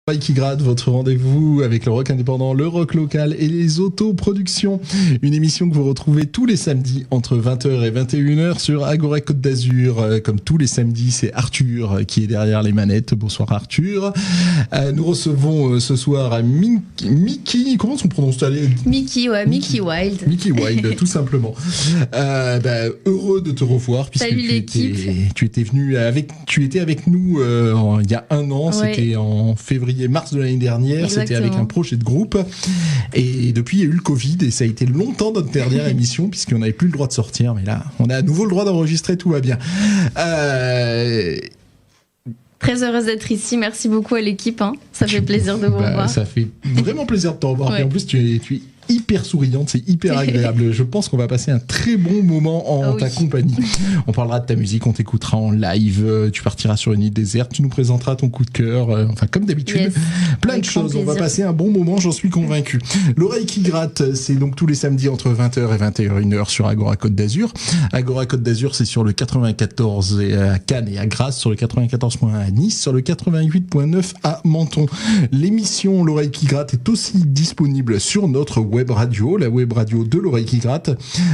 L'oreille qui gratte, votre rendez-vous avec le rock indépendant, le rock local et les autoproductions. Une émission que vous retrouvez tous les samedis entre 20h et 21h sur Agora Côte d'Azur. Comme tous les samedis, c'est Arthur qui est derrière les manettes. Bonsoir Arthur. Nous recevons ce soir Mickey. Comment on prononce ça? Mickey Wild. Mickey Wild, tout simplement. Heureux de te revoir puisque Salut l'équipe. Tu étais avec nous il y a un an. Ouais. C'était en mars de l'année dernière. Exactement. C'était avec un projet de groupe et depuis il y a eu le Covid et ça a été longtemps notre dernière émission puisqu'on n'avait plus le droit de sortir, mais là on a à nouveau le droit d'enregistrer, tout va bien. Très heureuse d'être ici, merci beaucoup à l'équipe, ça fait plaisir de vous revoir. Ça fait vraiment plaisir de te revoir. Ouais. Et en plus tu es hyper souriante, c'est hyper agréable. Je pense qu'on va passer un très bon moment en ta compagnie. On parlera de ta musique, on t'écoutera en live, tu partiras sur une île déserte, tu nous présenteras ton coup de cœur, comme d'habitude, plein de choses. On va passer un bon moment, j'en suis convaincu. L'oreille qui gratte, c'est donc tous les samedis entre 20h et 21h sur Agora Côte d'Azur. Agora Côte d'Azur, c'est sur le 94 à Cannes et à Grasse, sur le 94.1 à Nice, sur le 88.9 à Menton. L'émission L'oreille qui gratte est aussi disponible sur notre web radio, la web radio de l'oreille qui gratte,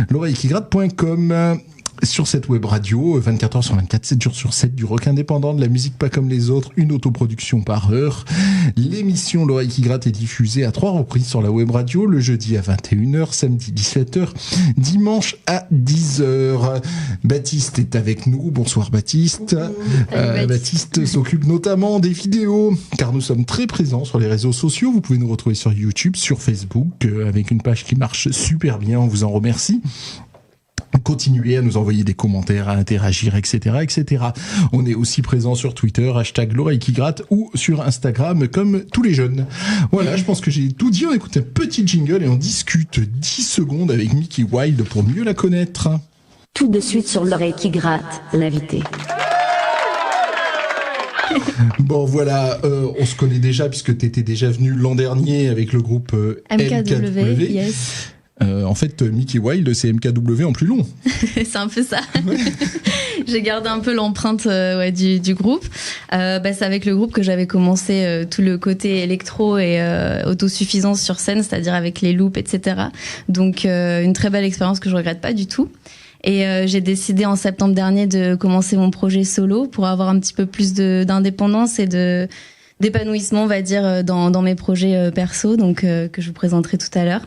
l'oreillequigratte.com. Sur cette web radio, 24h sur 24, 7 jours sur 7, du rock indépendant, de la musique pas comme les autres, une autoproduction par heure. L'émission L'oreille qui gratte est diffusée à 3 reprises sur la web radio, le jeudi à 21h, samedi 17h, dimanche à 10h. Baptiste est avec nous. Bonsoir Baptiste. Baptiste s'occupe notamment des vidéos, car nous sommes très présents sur les réseaux sociaux. Vous pouvez nous retrouver sur YouTube, sur Facebook, avec une page qui marche super bien. On vous en remercie. Continuez à nous envoyer des commentaires, à interagir, etc., etc. On est aussi présent sur Twitter, #l'oreille qui gratte, ou sur Instagram, comme tous les jeunes. Voilà, je pense que j'ai tout dit. On écoute un petit jingle et on discute 10 secondes avec Mickey Wild pour mieux la connaître. Tout de suite sur l'oreille qui gratte, l'invité. Bon voilà, on se connaît déjà puisque tu étais déjà venu l'an dernier avec le groupe MKW. Yes. En fait, Mickey Wild, c'est MKW en plus long. C'est un peu ça. Ouais. J'ai gardé un peu l'empreinte du groupe. C'est avec le groupe que j'avais commencé tout le côté électro et autosuffisance sur scène, c'est-à-dire avec les loops, etc. Donc une très belle expérience que je regrette pas du tout. Et j'ai décidé en septembre dernier de commencer mon projet solo pour avoir un petit peu plus d'indépendance et d'épanouissement, on va dire, dans mes projets perso, donc que je vous présenterai tout à l'heure.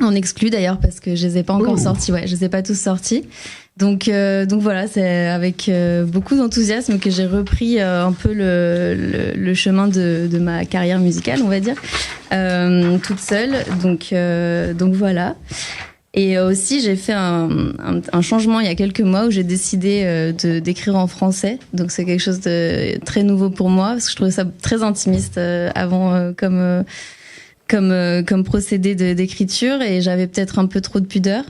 En exclu d'ailleurs parce que je les ai pas encore sortis, je les ai pas tous sortis. Donc voilà, c'est avec beaucoup d'enthousiasme que j'ai repris un peu le chemin de ma carrière musicale, on va dire, toute seule. Donc voilà. Et aussi j'ai fait un changement il y a quelques mois où j'ai décidé d'écrire en français. Donc c'est quelque chose de très nouveau pour moi parce que je trouvais ça très intimiste avant comme procédé d'écriture et j'avais peut-être un peu trop de pudeur.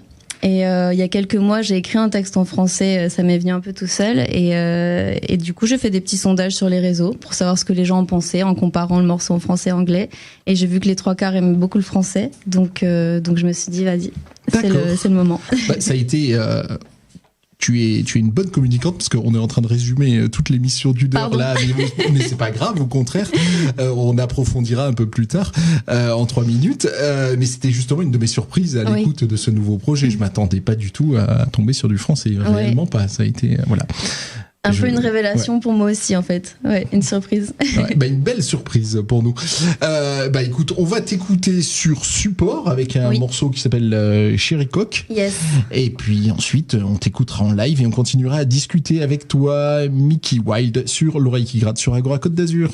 Et il y a quelques mois, j'ai écrit un texte en français, ça m'est venu un peu tout seul. Et du coup, j'ai fait des petits sondages sur les réseaux pour savoir ce que les gens en pensaient en comparant le morceau en français et anglais. Et j'ai vu que les 3/4 aimaient beaucoup le français. Donc je me suis dit, vas-y, c'est le moment. Ça a été... Tu es une bonne communicante parce qu'on est en train de résumer toute l'émission d'une heure là, mais c'est pas grave, au contraire, on approfondira un peu plus tard en 3 minutes. Mais c'était justement une de mes surprises à l'écoute de ce nouveau projet. Je m'attendais pas du tout à tomber sur du français, réellement pas. Ça a été voilà. Un peu une révélation pour moi aussi en fait, une surprise. Une belle surprise pour nous. Écoute, on va t'écouter sur support avec un morceau qui s'appelle Cherry Coke. Yes. Et puis ensuite, on t'écoutera en live et on continuera à discuter avec toi, Mickey Wild, sur l'oreille qui gratte sur Agora Côte d'Azur.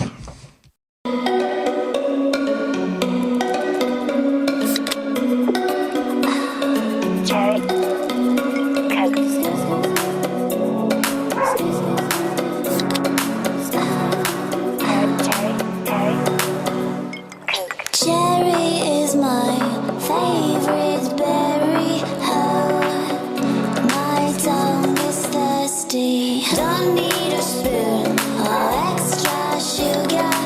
Don't need a spoon or extra sugar.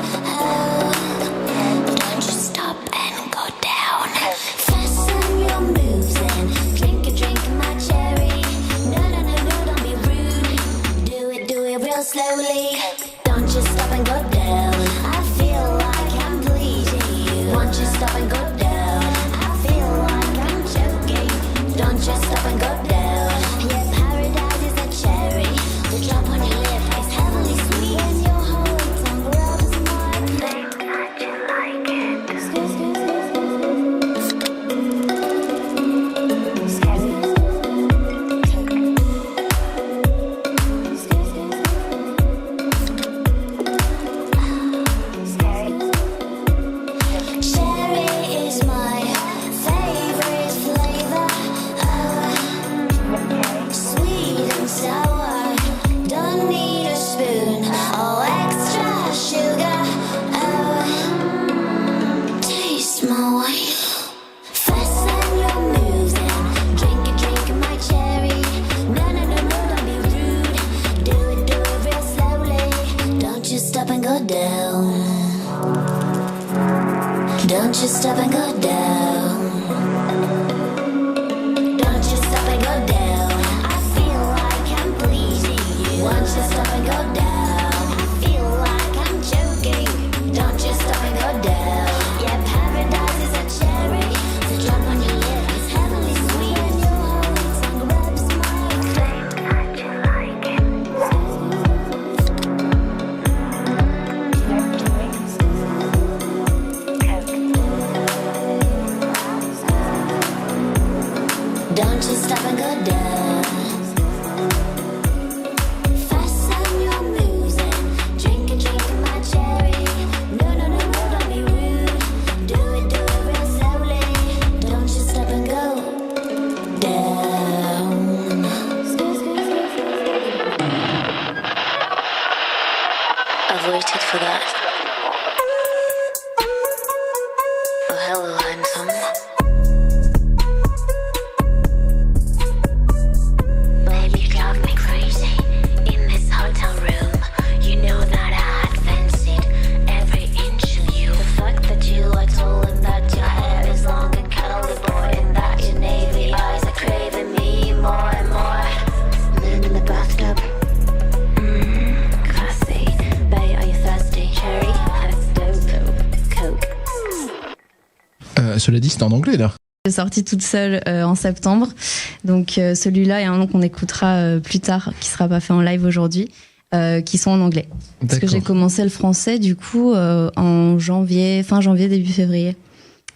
Don't you stop and go down. Don't you stop and go down. I feel like I'm pleasing you. Won't you stop and go down? I feel like I'm joking. Don't you stop and go down. Yeah, paradise is a cherry. The drop on your lip is heavenly sweet. And your whole tongue rubs my clit. How'd you like it? Don't you stop and go down. Fasten your moves and drink my cherry. No, don't be rude. Do it real slowly. Don't you stop and go down. I've waited for that. Oh, hello, handsome. Baby, you drive me crazy in this hotel room. You know that I had fancied every inch of you. The fact that you are tall and that your hair is long and curly, boy, and that your navy eyes are craving me more and more. Men in the bathtub, classy. Babe, are you thirsty? Cherry, that's dope. Coke. Cela dit, c'est en anglais là. J'ai sorti toute seule en septembre. Donc celui-là et un nom qu'on écoutera plus tard, qui sera pas fait en live aujourd'hui, qui sont en anglais. Parce que j'ai commencé le français du coup en fin janvier, début février.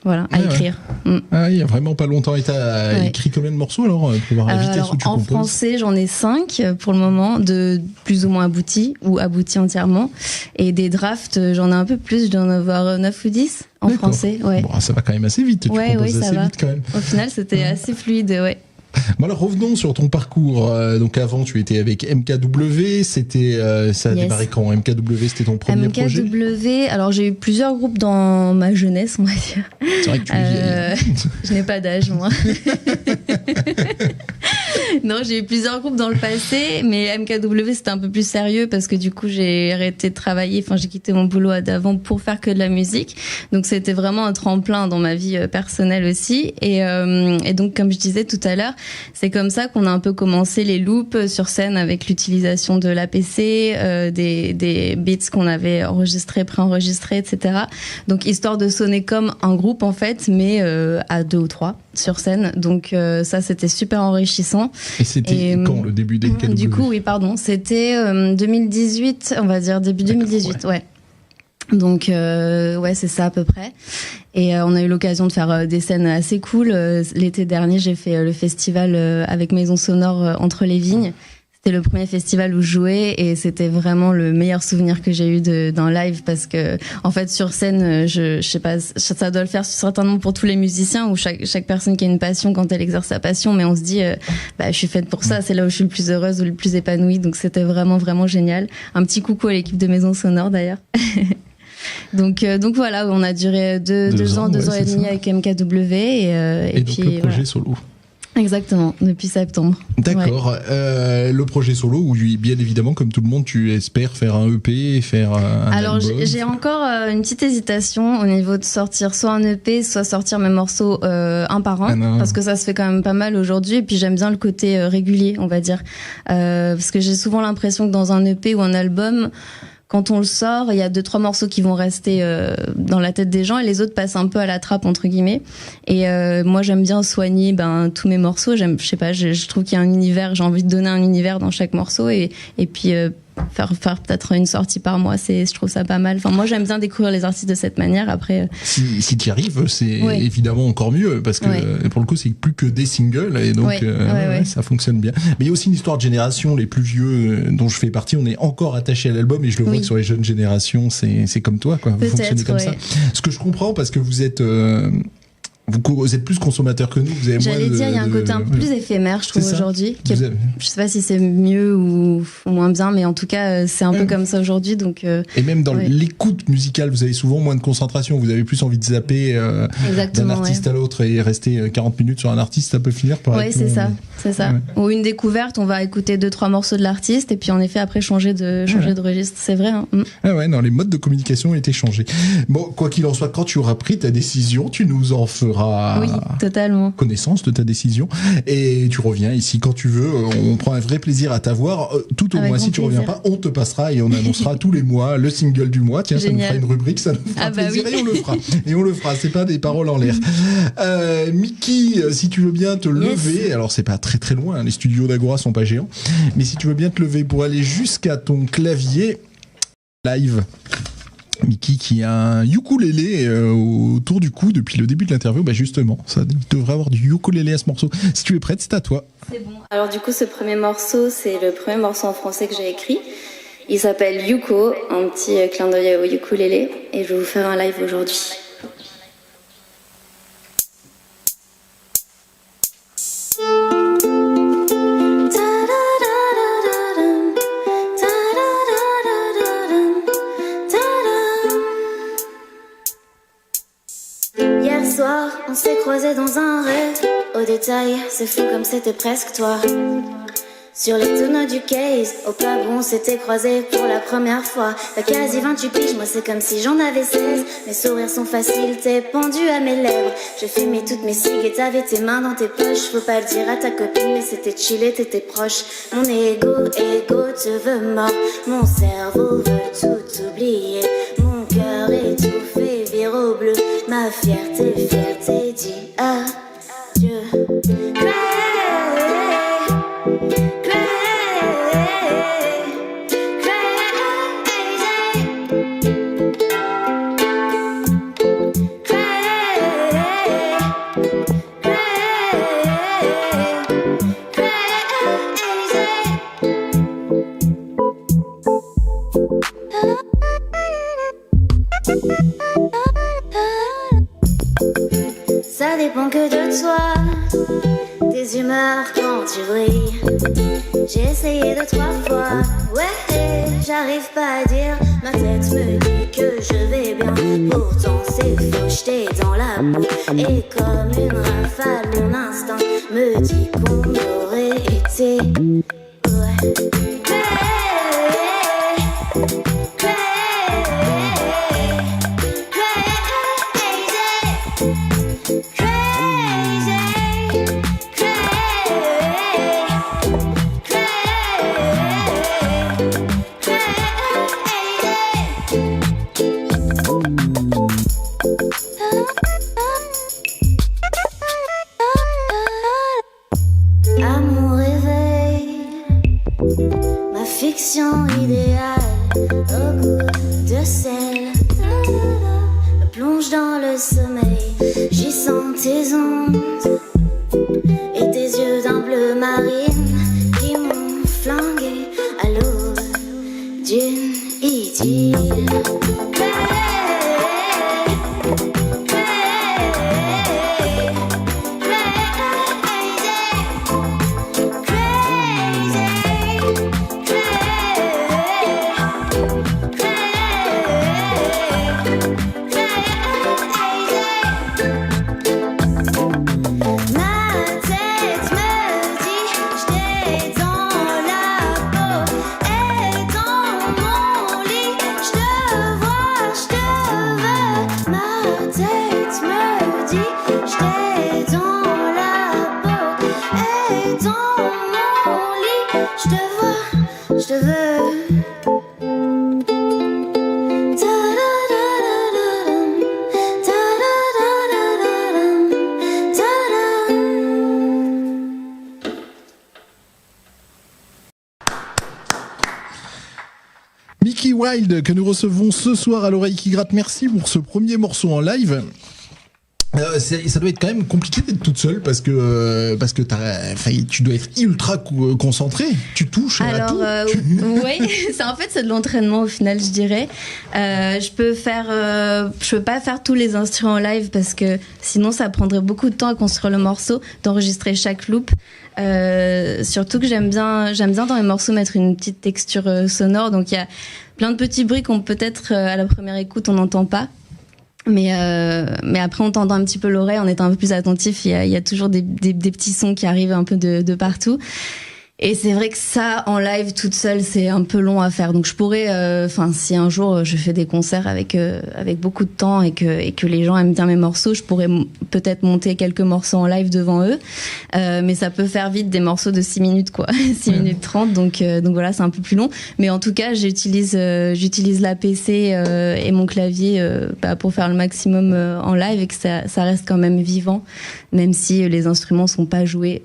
Voilà, à écrire. Ouais. Ah, il y a vraiment pas longtemps. Et t'as écrit combien de morceaux alors pour voir la vitesse où tu en composes? français, j'en ai 5 pour le moment, de plus ou moins aboutis ou aboutis entièrement. Et des drafts, j'en ai un peu plus, je dois en avoir 9 ou 10 en français. Ouais. Bon, ça va quand même assez vite. Tu composes ça assez va. vite quand même. Au final, c'était assez fluide, ouais. Bon alors revenons sur ton parcours. Donc avant tu étais avec MKW, c'était ça a démarré quand? MKW c'était ton premier projet? MKW, alors j'ai eu plusieurs groupes dans ma jeunesse, on va dire. C'est vrai que tu es vieille. Je n'ai pas d'âge moi. Non, j'ai eu plusieurs groupes dans le passé, mais MKW c'était un peu plus sérieux parce que du coup j'ai arrêté de travailler, j'ai quitté mon boulot d'avant pour faire que de la musique. Donc c'était vraiment un tremplin dans ma vie personnelle aussi. Et donc comme je disais tout à l'heure, c'est comme ça qu'on a un peu commencé les loops sur scène avec l'utilisation de l'APC, des beats qu'on avait enregistrés, préenregistrés, etc. Donc histoire de sonner comme un groupe en fait, mais à 2 ou 3 sur scène. Donc ça c'était super enrichissant. Et c'était quand le début des MKW? Du coup oui pardon, c'était 2018, on va dire début 2018, ouais. Donc ouais c'est ça à peu près. Et on a eu l'occasion de faire des scènes assez cool. L'été dernier j'ai fait le festival avec Maison Sonore Entre les Vignes. C'était le premier festival où je jouais et c'était vraiment le meilleur souvenir que j'ai eu d'un live parce que en fait sur scène je sais pas, ça doit le faire certainement pour tous les musiciens ou chaque personne qui a une passion quand elle exerce sa passion, mais on se dit je suis faite pour ça, c'est là où je suis le plus heureuse ou le plus épanouie. Donc c'était vraiment génial. Un petit coucou à l'équipe de Maison Sonore d'ailleurs. Donc voilà, on a duré 2 ans et demi avec MKW et puis donc le projet solo. Exactement, depuis septembre. D'accord. Ouais. Le projet solo, où bien évidemment, comme tout le monde, tu espères faire un EP, faire un Alors album. J'ai encore une petite hésitation au niveau de sortir soit un EP, soit sortir mes morceaux un par un, parce que ça se fait quand même pas mal aujourd'hui. Et puis j'aime bien le côté régulier, on va dire, parce que j'ai souvent l'impression que dans un EP ou un album, quand on le sort, il y a 2-3 morceaux qui vont rester dans la tête des gens et les autres passent un peu à la trappe entre guillemets. Et moi j'aime bien soigner tous mes morceaux. Je sais pas, je trouve qu'il y a un univers. J'ai envie de donner un univers dans chaque morceau et puis faire peut-être une sortie par mois, je trouve ça pas mal. Enfin moi j'aime bien découvrir les artistes de cette manière. Après si tu y arrives, c'est évidemment encore mieux parce que pour le coup c'est plus que des singles et donc ça fonctionne bien. Mais il y a aussi une histoire de génération. Les plus vieux dont je fais partie, on est encore attaché à l'album et je le vois que sur les jeunes générations c'est comme toi quoi. Vous fonctionnez comme ça. Ce que je comprends parce que vous êtes Vous êtes plus consommateur que nous. Vous avez J'allais dire, il y a un côté un peu plus éphémère, je trouve, aujourd'hui. Je sais pas si c'est mieux ou moins bien, mais en tout cas, c'est un peu comme ça aujourd'hui. Donc, et même dans l'écoute musicale, vous avez souvent moins de concentration. Vous avez plus envie de zapper d'un artiste à l'autre et rester 40 minutes sur un artiste, ça peut finir par être... c'est ça. Ouais. Ou une découverte, on va écouter 2-3 morceaux de l'artiste et puis en effet, après, changer de registre. C'est vrai. Hein. Ah ouais, non, les modes de communication ont été changés. Bon, quoi qu'il en soit, quand tu auras pris ta décision, tu nous en feras totalement connaissance de ta décision et tu reviens ici quand tu veux. On prend un vrai plaisir à t'avoir. Tout au moins, si tu reviens pas, on te passera et on annoncera tous les mois le single du mois. Tiens, Génial. Ça nous fera une rubrique, ça nous fera plaisir et on le fera. Et on le fera, c'est pas des paroles en l'air. Mickey, si tu veux bien te lever, alors c'est pas très très loin, hein, les studios d'Agora sont pas géants, mais si tu veux bien te lever pour aller jusqu'à ton clavier live. Mickey qui a un ukulélé autour du cou depuis le début de l'interview. Bah justement, ça devrait avoir du ukulélé à ce morceau. Si tu es prête, c'est à toi. C'est bon. Alors du coup, ce premier morceau, c'est le premier morceau en français que j'ai écrit. Il s'appelle Yuko, un petit clin d'œil au ukulélé. Et je vais vous faire un live aujourd'hui. On s'est croisés dans un rêve. Au détail, c'est fou comme c'était presque toi. Sur les tonneaux du case, au pub où on s'était croisés pour la première fois. T'as quasi 28 piges, moi c'est comme si j'en avais 16. Mes sourires sont faciles, t'es pendu à mes lèvres. J'ai fumé toutes mes cigues et t'avais tes mains dans tes poches. Faut pas le dire à ta copine, mais c'était chill et t'étais proche. Mon ego te veut mort. Mon cerveau veut tout oublier. Mon cœur étouffé, vire au bleu. Ma fierté dit adieu. Ça dépend que de toi, tes humeurs quand tu brilles. J'ai essayé 2-3 fois, ouais, j'arrive pas à dire. Ma tête me dit que je vais bien, pourtant c'est faux, j'étais dans la boue. Et comme une rafale, mon instinct me dit qu'on aurait été, ouais. À mon réveil, ma fiction idéale au goût de sel me plonge dans le sommeil. J'y sens tes ondes et tes yeux d'un bleu marine qui m'ont flangué à l'aube d'une idylle. Mickey Wild que nous recevons ce soir à l'oreille qui gratte. Merci pour ce premier morceau en live. Ça doit être quand même compliqué d'être toute seule parce que tu dois être ultra concentré. Tu touches à tout. Oui, c'est de l'entraînement au final, je dirais. Je peux pas faire tous les instruments en live parce que sinon ça prendrait beaucoup de temps à construire le morceau, d'enregistrer chaque loop. Surtout que j'aime bien dans les morceaux mettre une petite texture sonore. Donc il y a plein de petits bruits qu'on peut-être à la première écoute on n'entend pas. Mais après, en tendant un petit peu l'oreille, en étant un peu plus attentif, il y a toujours des petits sons qui arrivent un peu de partout. Et c'est vrai que ça, en live, toute seule, c'est un peu long à faire. Donc je pourrais, si un jour je fais des concerts avec beaucoup de temps et que les gens aiment bien mes morceaux, je pourrais peut-être monter quelques morceaux en live devant eux. Mais ça peut faire vite des morceaux de 6 minutes, quoi. 6 minutes 30. Donc voilà, c'est un peu plus long. Mais en tout cas, j'utilise la PC et mon clavier pour faire le maximum en live et que ça reste quand même vivant, même si les instruments sont pas joués.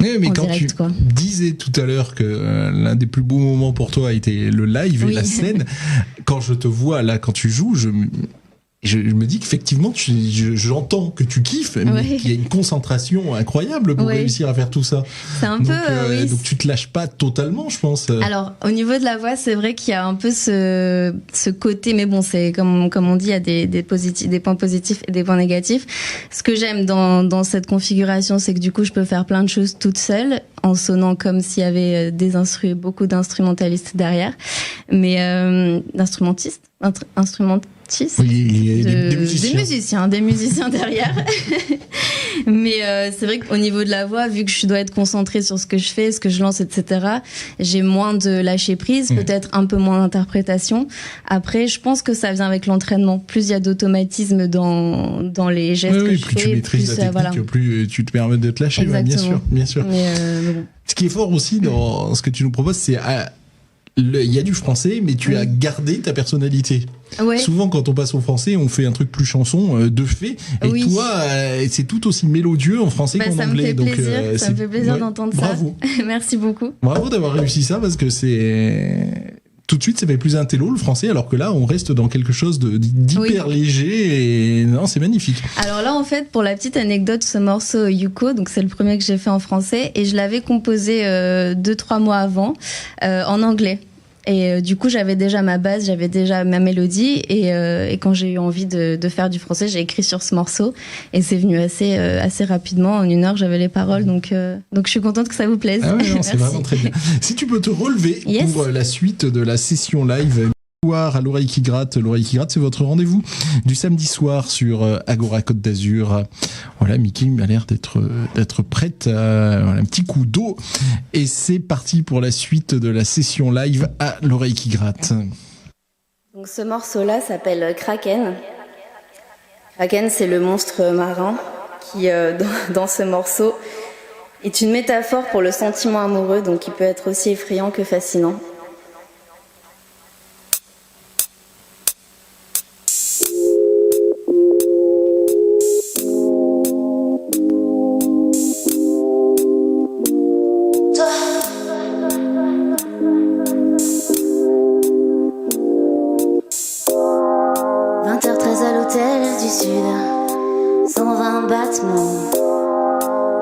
Oui, mais quand direct, tu disais tout à l'heure que l'un des plus beaux moments pour toi a été le live et la scène, quand je te vois là, quand tu joues, je me dis qu'effectivement, j'entends que tu kiffes, mais qu'il y a une concentration incroyable pour réussir à faire tout ça. C'est un peu, donc tu te lâches pas totalement, je pense. Alors, au niveau de la voix, c'est vrai qu'il y a un peu ce côté, mais bon, c'est comme on dit, il y a des points positifs et des points négatifs. Ce que j'aime dans cette configuration, c'est que du coup, je peux faire plein de choses toute seule, en sonnant comme s'il y avait beaucoup d'instrumentalistes derrière, mais instrumentistes. Oui, il y a des musiciens derrière. Mais c'est vrai qu'au niveau de la voix, vu que je dois être concentrée sur ce que je fais, ce que je lance, etc., j'ai moins de lâcher prise, peut-être un peu moins d'interprétation. Après, je pense que ça vient avec l'entraînement. Plus il y a d'automatisme dans les gestes que je plus fais, tu maîtrises la technique, plus tu te permets de te lâcher. Bien sûr. Mais bon. Ce qui est fort aussi dans ce que tu nous proposes, c'est il y a du français, mais tu as gardé ta personnalité. Ouais. Souvent, quand on passe au français, on fait un truc plus chanson, de fait. Et toi, c'est tout aussi mélodieux en français qu'en anglais. Ça me fait plaisir d'entendre ça. Bravo. Merci beaucoup. Bravo d'avoir réussi ça, parce que tout de suite, ça fait plus intello le français, alors que là, on reste dans quelque chose d'hyper léger. Et non, c'est magnifique. Alors là, en fait, pour la petite anecdote, ce morceau Yuko, donc c'est le premier que j'ai fait en français, et je l'avais composé 2-3 mois avant en anglais. Et du coup, j'avais déjà ma base, j'avais déjà ma mélodie, et quand j'ai eu envie de faire du français, j'ai écrit sur ce morceau, et c'est venu assez rapidement. En 1 heure, j'avais les paroles, donc je suis contente que ça vous plaise. Ah ouais, non, c'est vraiment très bien. Si tu peux te relever pour la suite de la session live. À l'oreille qui gratte, c'est votre rendez-vous du samedi soir sur Agora Côte d'Azur. Voilà, Mickey a l'air d'être prête. Un petit coup d'eau et c'est parti pour la suite de la session live à l'oreille qui gratte. Donc ce morceau-là s'appelle Kraken. Kraken, c'est le monstre marin qui, dans ce morceau, est une métaphore pour le sentiment amoureux, donc il peut être aussi effrayant que fascinant.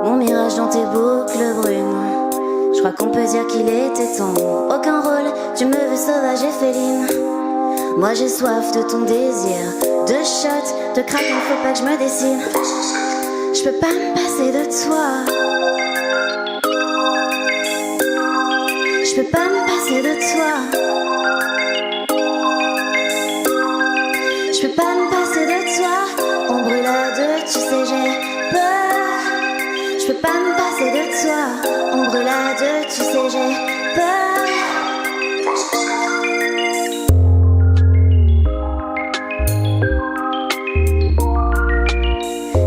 Mon mirage dans tes boucles brunes. Je crois qu'on peut dire qu'il était temps. Aucun rôle, tu me veux sauvage et féline. Moi j'ai soif de ton désir, de shots, de crack, il faut pas que je me décide. Je peux pas me passer de toi. Je peux pas me passer de toi. Je peux pas me passer de toi. On brûle à deux, tu sais j'ai peur. Je peux pas me passer de toi. On brûle à deux, tu sais j'ai peur.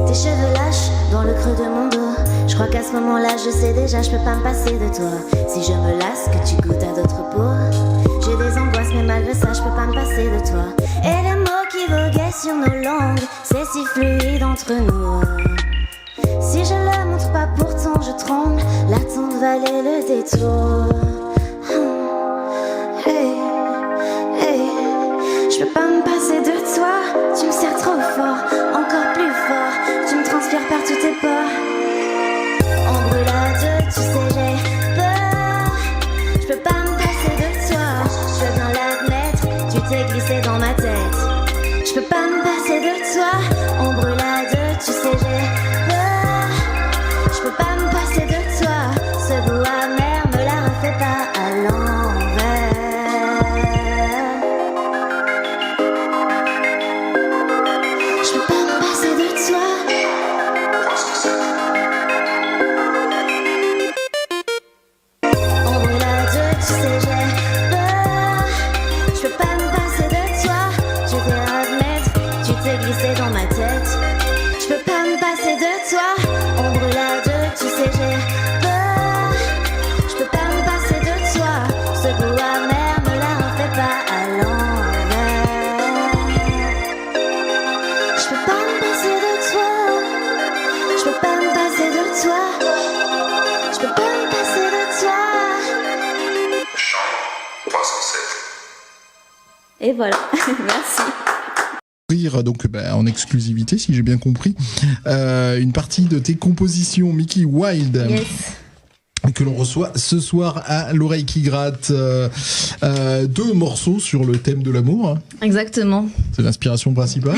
Tes cheveux lâches dans le creux de mon dos. Je crois qu'à ce moment-là je sais déjà, je peux pas me passer de toi. Si je me lasse, que tu goûtes à d'autres peaux. J'ai des angoisses mais malgré ça je peux pas me passer de toi. Et les mots qui voguaient sur nos langues, c'est si fluide entre nous. Si je le montre pas pourtant je tremble, l'attente valait le détour. Hey, hey, je peux pas me passer de toi. Tu me serres trop fort, encore plus fort. peux pas me passer de toi. On brûle à deux, tu sais j'ai peur. Je peux pas me passer de toi. Ce goût amer me la refait pas à l'envers. Je peux pas me passer de toi. On brûle à deux, tu sais j'ai peur. Je peux pas me passer de toi. Je vais admettre, tu t'es glissé dans ma tête. Je peux pas me passer de toi. On brûle à deux, tu sais j'ai peur. Je peux pas me passer de toi. Ce goût amer me la refait pas à l'envers. Je peux pas me passer de toi. Je peux pas me passer de toi. Je peux pas me passer de toi. Chambre 307. Et voilà, merci. Donc en exclusivité, si j'ai bien compris, une partie de tes compositions Mickey Wild. Yes. Que l'on reçoit ce soir à l'oreille qui gratte, 2 morceaux sur le thème de l'amour. Exactement. C'est l'inspiration principale.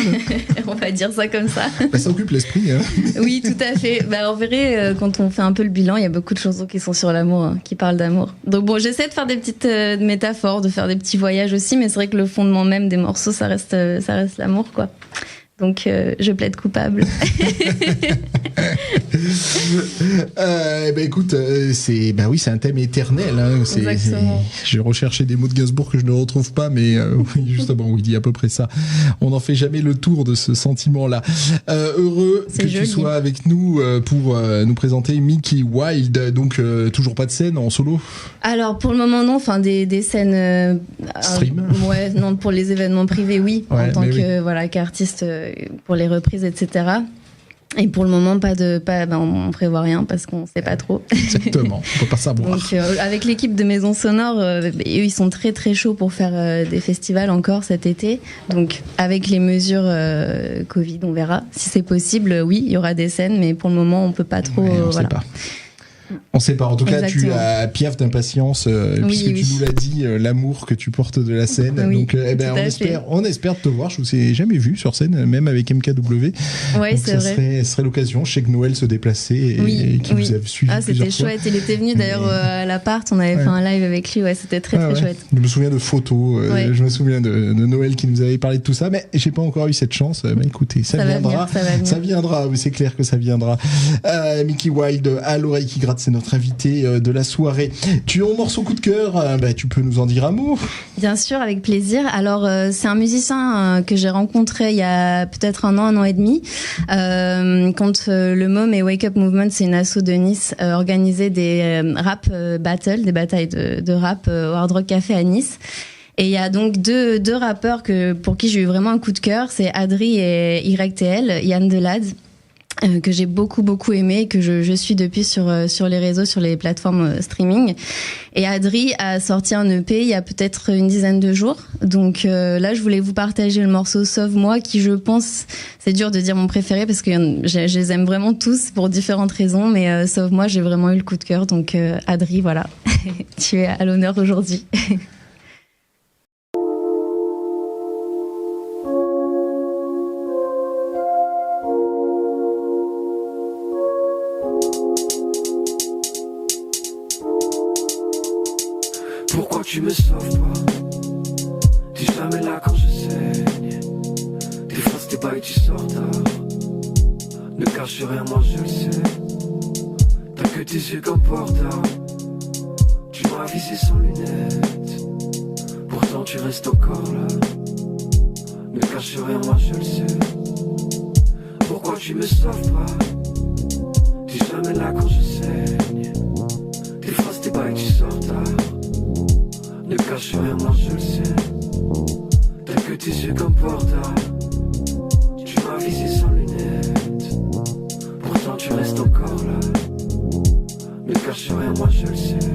On va dire ça comme ça. Ça occupe l'esprit. Hein. Oui, tout à fait. En vrai, quand on fait un peu le bilan, il y a beaucoup de chansons qui sont sur l'amour, hein, qui parlent d'amour. Donc bon, j'essaie de faire des petites métaphores, de faire des petits voyages aussi, mais c'est vrai que le fondement même des morceaux, ça reste l'amour, quoi. Donc je plaide coupable. Écoute, c'est un thème éternel. Hein. Exactement. J'ai recherché des mots de Gainsbourg que je ne retrouve pas, mais justement, il dit à peu près ça. On n'en fait jamais le tour de ce sentiment-là. Heureux que tu sois avec nous pour nous présenter Mickey Wild. Donc toujours pas de scène en solo. Alors pour le moment non, enfin des scènes stream. Ouais, non, pour les événements privés oui, en tant que qu'artiste pour les reprises, etc. Et pour le moment, on prévoit rien parce qu'on sait pas trop. Exactement, on peut pas savoir. Donc, avec l'équipe de Maison Sonore, eux, ils sont très très chauds pour faire des festivals encore cet été. Donc, avec les mesures Covid, on verra. Si c'est possible, oui, il y aura des scènes, mais pour le moment, on peut pas trop. On sait pas. On sait pas. En tout cas, Exactement. tu as piaf d'impatience puisque tu nous l'as dit, l'amour que tu portes de la scène. Oui, donc, on espère te voir. Je vous ai jamais vu sur scène, même avec MKW. Ouais, c'est vrai. Ce serait l'occasion. Je sais que Noël se déplaçait et qu'il vous a suivi. Ah, c'était chouette. Il était venu d'ailleurs à l'appart. On avait fait un live avec lui. Ouais, c'était très chouette. Je me souviens de photos. Je me souviens de Noël qui nous avait parlé de tout ça, mais j'ai pas encore eu cette chance. Écoutez, ça viendra. Ça viendra. Oui, c'est clair que ça viendra. Mickey Wild à l'oreille qui gratte. C'est notre invité de la soirée. Tu as un morceau coup de cœur, tu peux nous en dire un mot? Bien sûr, avec plaisir. Alors, c'est un musicien que j'ai rencontré il y a peut-être un an et demi, quand le MOM et Wake Up Movement, c'est une asso de Nice, organisait des rap battles, des batailles de rap au Hard Rock Café à Nice. Et il y a donc deux rappeurs pour qui j'ai eu vraiment un coup de cœur, c'est Adri et YTL, Yann Delade. Que j'ai beaucoup aimé, que je suis depuis sur les réseaux, sur les plateformes streaming. Et Adri a sorti un EP il y a peut-être une dizaine de jours. Donc là, je voulais vous partager le morceau Sauve-moi, qui je pense, c'est dur de dire mon préféré parce que je les aime vraiment tous pour différentes raisons, mais Sauve-moi, j'ai vraiment eu le coup de cœur. Donc Adri, voilà, tu es à l'honneur aujourd'hui. Pourquoi tu me sauves pas? T'es jamais là quand je saigne. Des phrases, tes bails, tu sors tard. Ne cache rien, moi je le sais. T'as que tes yeux comme portable. Tu m'as visé sans lunettes. Pourtant tu restes encore là. Ne cache rien, moi je le sais. Pourquoi tu me sauves pas? T'es jamais là quand je saigne. Des phrases, tes bails, tu sors tard. Ne cache rien, moi je le sais. T'as que tes yeux comme portable. Tu m'as visé sans lunettes. Pourtant tu restes encore là. Ne cache rien, moi je le sais.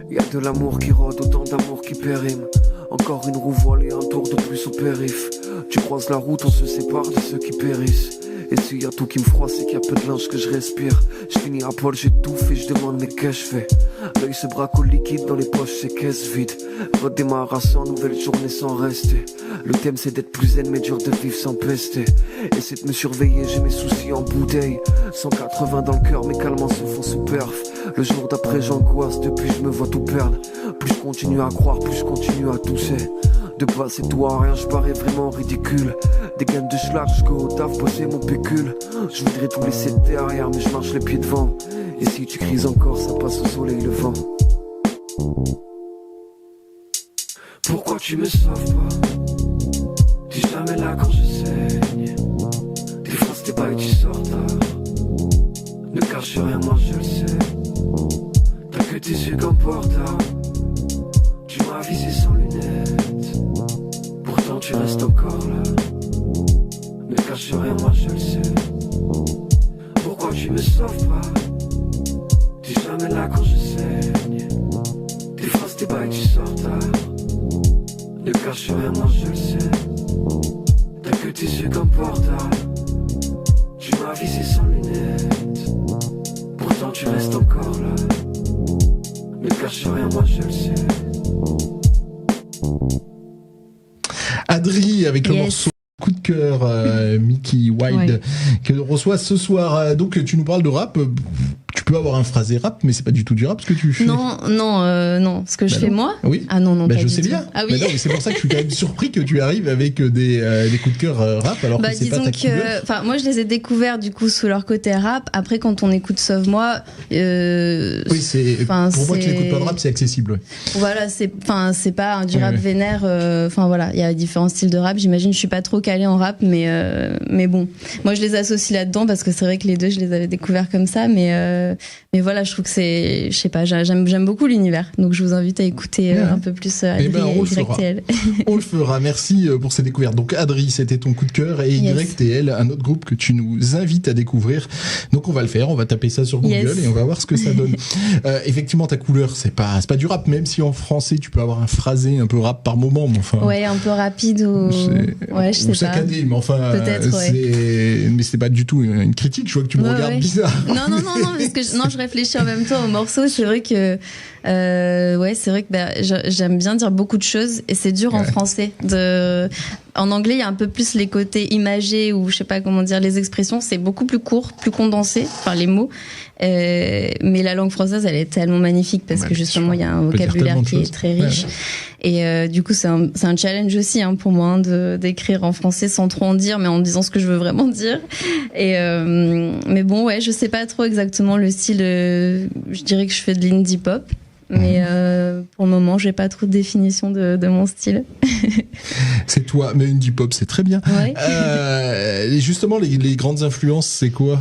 Y'a de l'amour qui rôde, autant d'amour qui périme. Encore une roue voilée, un tour de plus au périph'. Tu croises la route, on se sépare de ceux qui périssent. Et s'il y a tout qui me froisse, c'est qu'il y a peu de linge que je respire. Je finis à poil, j'étouffe et je demande mais qu'est-ce que je fais. L'œil se braque au liquide, dans les poches c'est caisse vide. Redémarration, nouvelle journée sans rester. Le thème c'est d'être plus zen mais dur de vivre sans pester. Essaie de me surveiller, j'ai mes soucis en bouteille. 180 dans le cœur, mes calmants se font sous perf. Le jour d'après j'angoisse, depuis je me vois tout perdre. Plus je continue à croire, plus je continue à tousser. De base c'est tout à rien, je parais vraiment ridicule. Des gaines de schlag jusqu'au taf, bosser mon pécule. Je voudrais tout laisser derrière mais je marche les pieds devant. Et si tu crises encore, ça passe au soleil levant. Pourquoi tu me sauves pas? T'es jamais là quand je saigne. Des fois c'était pas et tu sors tard. Ne cache rien, moi je le sais. T'as que tes yeux comme portable. Tu m'as visé sans lunettes. Pourtant tu restes encore là. Ne cache rien, moi je le sais. Pourquoi tu me sauves pas? T'es jamais là quand je saigne. Des phrases tes bails, tu sors tard. Ne cache rien, moi je le sais. T'as que tes yeux comme portable. Tu m'as visé sans lunettes. Pourtant tu restes encore là. Ne cache rien, moi je le sais. Adri avec le morceau Coup de cœur, Mickey Wild, que l'on reçoit ce soir. Donc tu nous parles de rap. Tu peux avoir un phrasé rap, mais c'est pas du tout du rap ce que tu fais. Non. Ce que je fais moi. Oui. Ah non, Bah, pas je du sais tout. bien. Ah oui. Mais non, mais c'est pour ça que je suis quand même surpris que tu arrives avec des coups de cœur rap, alors que c'est pas ta couleur. Enfin, moi, je les ai découverts du coup sous leur côté rap. Après, quand on écoute Sauve-moi, oui, c'est pour moi qui n'écoute pas de rap, c'est accessible. Ouais. Voilà, c'est pas du rap vénère. Enfin voilà, il y a différents styles de rap. J'imagine, je suis pas trop calée en rap, mais bon, moi je les associe là-dedans parce que c'est vrai que les deux, je les avais découverts comme ça, mais voilà, je trouve que c'est, je sais pas, j'aime beaucoup l'univers, donc je vous invite à écouter un peu plus Adri YTL. On le fera. Merci pour ces découvertes. Donc Adri, c'était ton coup de cœur, et YTL, un autre groupe que tu nous invites à découvrir. Donc on va le faire, on va taper ça sur Google et on va voir ce que ça donne. Effectivement, ta couleur, c'est pas du rap, même si en français tu peux avoir un phrasé un peu rap par moment, mais enfin. Ouais, un peu rapide ou. Ouais, je sais pas. Saccadé, mais enfin. Peut-être, mais c'est pas du tout une critique. Je vois que tu me regardes bizarre. Non, parce que je réfléchis en même temps au morceau. C'est vrai que c'est vrai que j'aime bien dire beaucoup de choses et c'est dur en français. En anglais, il y a un peu plus les côtés imagés ou je sais pas comment dire, les expressions, c'est beaucoup plus court, plus condensé, enfin les mots. Mais la langue française, elle est tellement magnifique parce que justement, il y a un vocabulaire qui est très riche. Et du coup, c'est un challenge aussi pour moi d'écrire en français sans trop en dire, mais en disant ce que je veux vraiment dire. Et mais bon, je sais pas trop exactement le style. Je dirais que je fais de l'indie pop. Mais pour le moment, j'ai pas trop de définition de mon style. C'est toi, mais indie pop, c'est très bien. Ouais. Justement, les grandes influences, c'est quoi?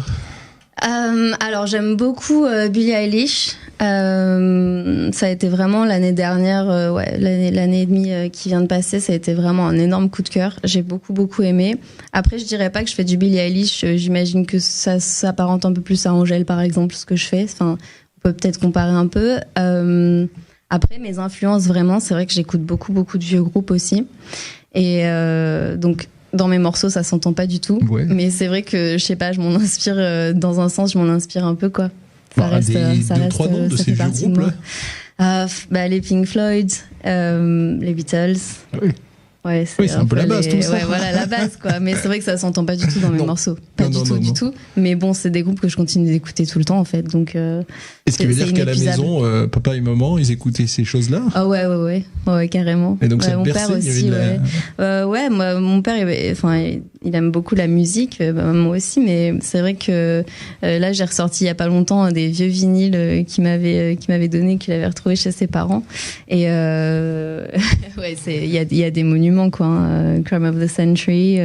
Alors j'aime beaucoup Billie Eilish. Ça a été vraiment l'année dernière, l'année et demie qui vient de passer, ça a été vraiment un énorme coup de cœur. J'ai beaucoup aimé. Après, je dirais pas que je fais du Billie Eilish. J'imagine que ça s'apparente un peu plus à Angèle, par exemple, ce que je fais. Enfin, on peut peut-être comparer un peu. Après, mes influences, vraiment, c'est vrai que j'écoute beaucoup de vieux groupes aussi. Et donc, dans mes morceaux, ça s'entend pas du tout. Ouais. Mais c'est vrai que, je sais pas, je m'en inspire, dans un sens, je m'en inspire un peu, quoi. Ça reste, trois noms de ces vieux groupes-là. Les Pink Floyd, les Beatles. Oui. Ouais, c'est un peu la base, tout ça. Ouais, voilà, la base, quoi. Mais c'est vrai que ça s'entend pas du tout dans mes morceaux. Pas du tout. Mais bon, c'est des groupes que je continue d'écouter tout le temps, en fait. Donc, est-ce qui veut dire qu'à la maison, papa et maman, ils écoutaient ces choses-là? Ah ouais, carrément. Et donc, ça mon père aussi, moi, mon père, il aime beaucoup la musique, moi aussi, mais c'est vrai que là, j'ai ressorti il y a pas longtemps des vieux vinyles qu'il m'avait donné, qu'il avait retrouvé chez ses parents. Et il y a des monuments, quoi. Crime of the Century.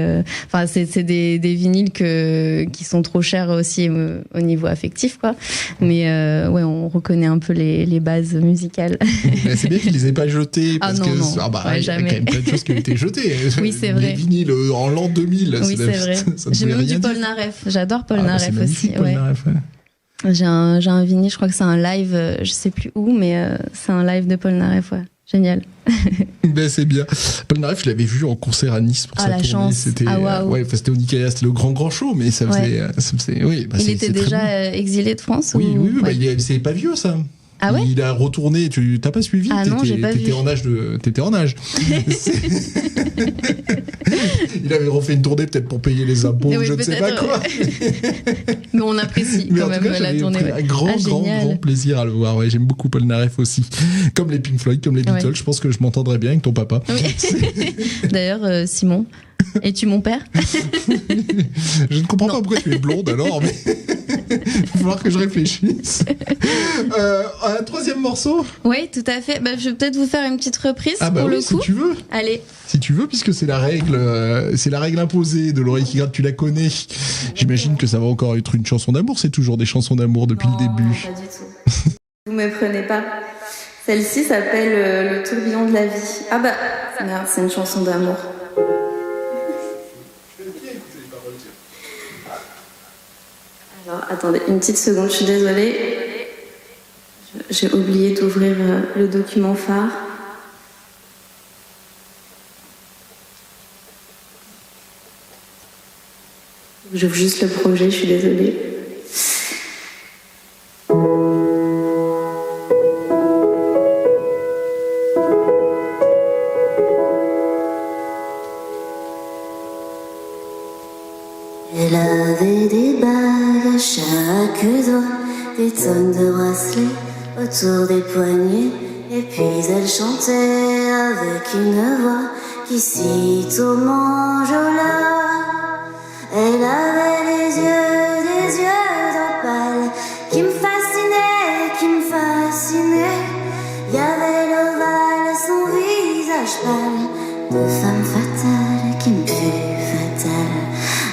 Enfin, c'est des vinyles qui sont trop chers aussi au niveau affectif, quoi. Mais on reconnaît un peu les bases musicales. C'est bien qu'ils les aient pas jetés parce jamais. Il y a quand même plein de choses qui ont été jetées. Oui, c'est vrai. Les vinyles en l'an 2000. Oui, c'est vrai. J'ai même du Paul Naref. J'adore Paul Naref aussi. Paul Naref, J'ai un vinyle, je crois que c'est un live, je sais plus où, mais c'est un live de Paul Naref, ouais. Génial. Ben c'est bien. Polnareff, je l'avais vu en concert à Nice pour sa tournée. Chance. C'était Waouh. c'était au Nicaea, c'était le grand show, mais ça faisait, oui. Il était déjà exilé de France. Oui, ou... oui, c'est pas vieux ça. Ah ouais. Il a retourné. Tu t'as pas suivi? Ah non, j'ai pas vu. T'étais en âge. Il avait refait une tournée peut-être pour payer les impôts, je ne sais pas quoi. Mais on apprécie mais quand en tout même cas, la tournée. Un grand plaisir à le voir. Ouais, j'aime beaucoup Polnareff aussi. Comme les Pink Floyd, comme les Beatles. Je pense que je m'entendrais bien avec ton papa. Oui. D'ailleurs, Simon, es-tu mon père? Je ne comprends pas pourquoi tu es blonde alors, mais il va falloir que je réfléchisse. Un troisième morceau? Oui, tout à fait. Je vais peut-être vous faire une petite reprise pour le coup. Si tu veux. Allez. Si tu veux, puisque c'est la règle imposée de l'oreille qui gratte, tu la connais. J'imagine que ça va encore être une chanson d'amour. C'est toujours des chansons d'amour depuis le début. Non, pas du tout. Vous me prenez pas. Celle-ci s'appelle Le tourbillon de la vie. Ah bah, merde, c'est une chanson d'amour. Alors, attendez, une petite seconde, je suis désolée. J'ai oublié d'ouvrir le document phare. J'ouvre juste le projet, je suis désolée. Elle avait des bagues à chaque doigt, des tonnes de bracelets autour des poignets, et puis elle chantait avec une voix qui sitôt m'enjola. Elle avait des yeux d'opale qui me fascinaient. Il y avait l'ovale, son visage pâle, de femme fatale qui me fut fatale.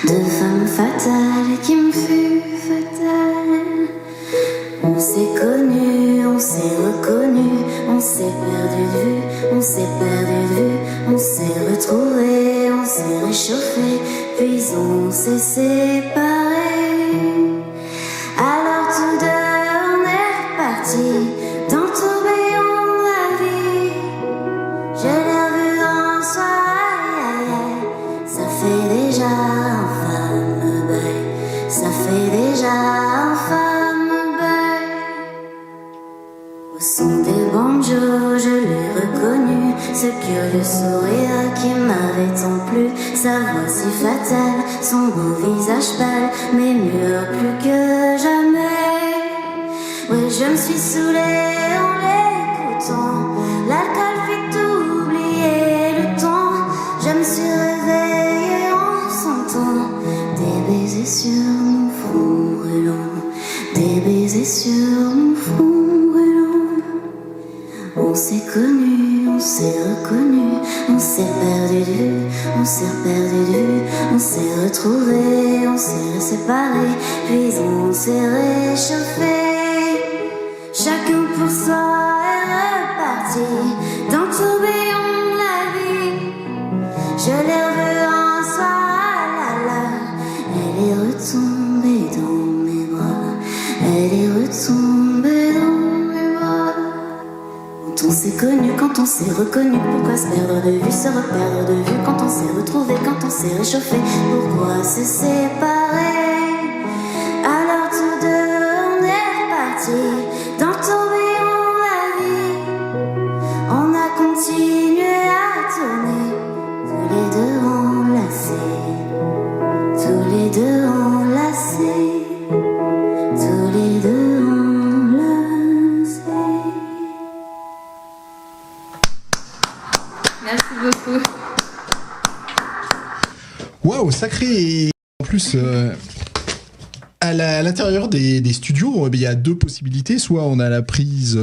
De femme fatale qui me fut fatale. On s'est connus, on s'est reconnus, on s'est perdu de vue, on s'est perdu de vue, on s'est retrouvés, on s'est réchauffés, puis on s'est séparés. Alors tous deux on est repartis dans le tourbillon de la vie. Je l'ai revu un soir, aïe, aïe, ça fait déjà un fameux bail, ça fait déjà un fameux bail. Au son des banjos, je l'ai reconnu, ce curieux sourire qui m'avait tant plu, sa voix si fatale, son beau visage pâle, mais mieux plus que jamais. Ouais, je me suis saoulée en l'écoutant, l'alcool fait oublier le temps. Je me suis réveillée en sentant des baisers sur mon front brûlant, des baisers sur mon front brûlant. On s'est connus, on s'est reconnus, on s'est perdu de vue, on s'est perdu de vue, on s'est retrouvés, on s'est séparés, puis on s'est réchauffés. Chacun pour soi est reparti dans le tourbillon de la vie. Je l'ai revue un soir, la la, elle est retombée dans mes bras, elle est retombée dans mes bras. Quand on s'est connu, quand on s'est reconnu, pourquoi se perdre de vue, se reperdre de vue? Quand on s'est retrouvé, quand on s'est réchauffé, pourquoi se séparer? Alors tous deux on est repartis dans le tourbillon de la vie. On a continué à tourner, tous les deux enlacés, tous les deux enlacés, tous les deux enlacés. Merci beaucoup. Waouh, sacré. En plus, à l'intérieur des studios, il y a deux possibilités. Soit on a la prise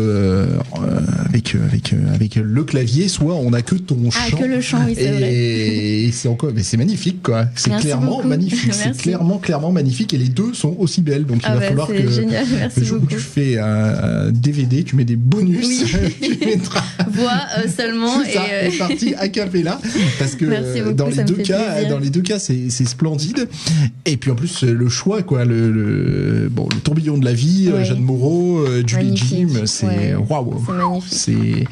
avec le clavier, soit on a que ton chant. Ah, que le chant, oui, c'est vrai. Et c'est encore, mais c'est magnifique, quoi. C'est Merci clairement beaucoup. magnifique. C'est Merci. clairement magnifique. Et les deux sont aussi belles. Donc il va falloir c'est que génial, merci le jour où beaucoup. tu fais un DVD, tu mets des bonus. Oui. Tu mettras. Voix seulement C'est ça, et est parti a cappella, parce que Merci beaucoup, dans ça me fait plaisir. les deux cas c'est splendide. Et puis en plus le choix, quoi, le le tourbillon de la vie, Ouais. Jeanne Moreau, Julie Magnifique. Jim, c'est Ouais. waouh. C'est magnifique.